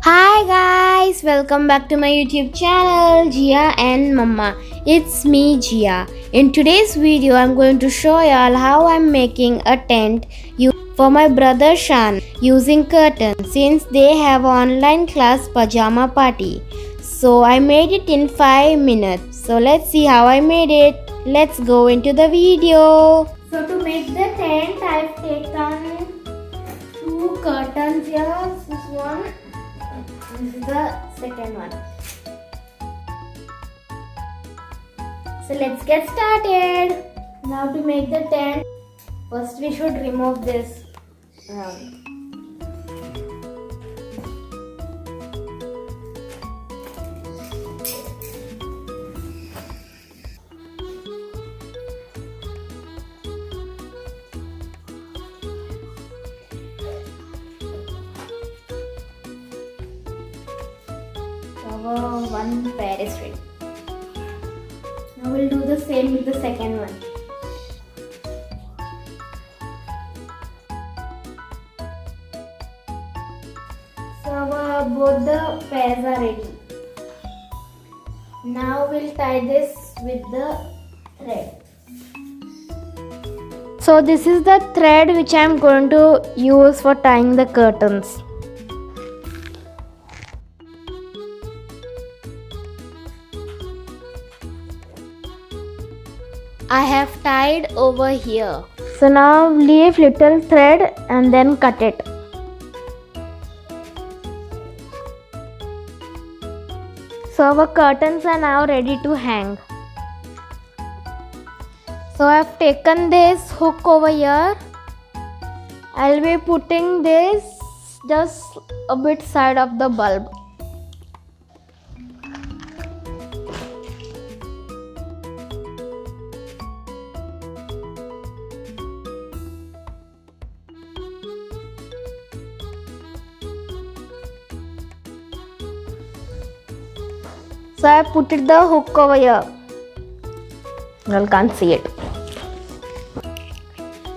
Hi guys, welcome back to my YouTube channel Jia and Mama. It's me Jia. In today's video I'm going to show y'all how I'm making a tent for my brother Shan using curtains since they have online class pajama party. So I made it in 5 minutes. So let's see how I made it. Let's go into the video. So to make the tent I've taken 2 curtains here. This one. This is the second one. So let's get started. Now to make the tent, first we should remove this round. One pair is ready. Now we'll do the same with the second one. So both the pairs are ready. Now we'll tie this with the thread. So this is the thread which I am going to use for tying the curtains. I have tied over here. So now leave little thread and then cut it. So our curtains are now ready to hang. So I have taken this hook over here. I'll be putting this just a bit side of the bulb. So I put the hook over here. You can't see it.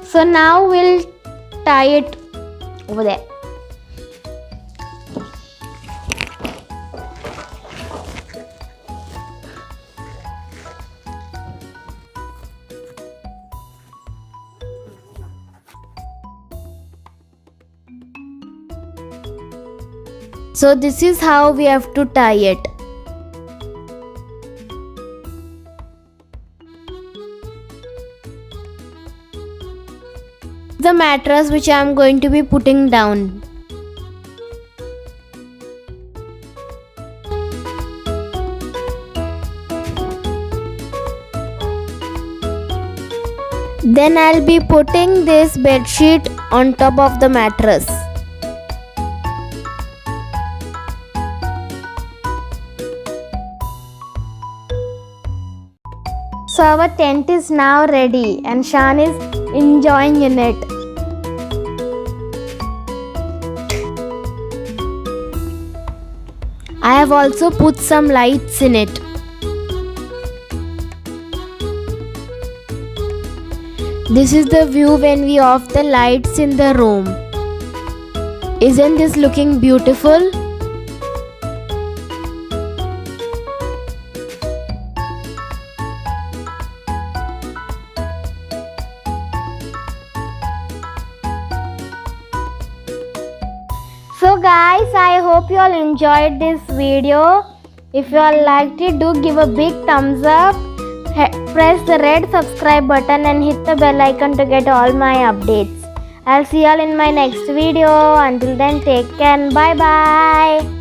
So now we'll tie it over there. So this is how we have to tie it. The mattress which I am going to be putting down. Then I'll be putting this bed sheet on top of the mattress. So our tent is now ready and Shan is enjoying in it. I have also put some lights in it. This is the view when we off the lights in the room. Isn't this looking beautiful? So guys, I hope you all enjoyed this video. If you all liked it, do give a big thumbs up. Press the red subscribe button and hit the bell icon to get all my updates. I'll see you all in my next video. Until then, take care and bye bye.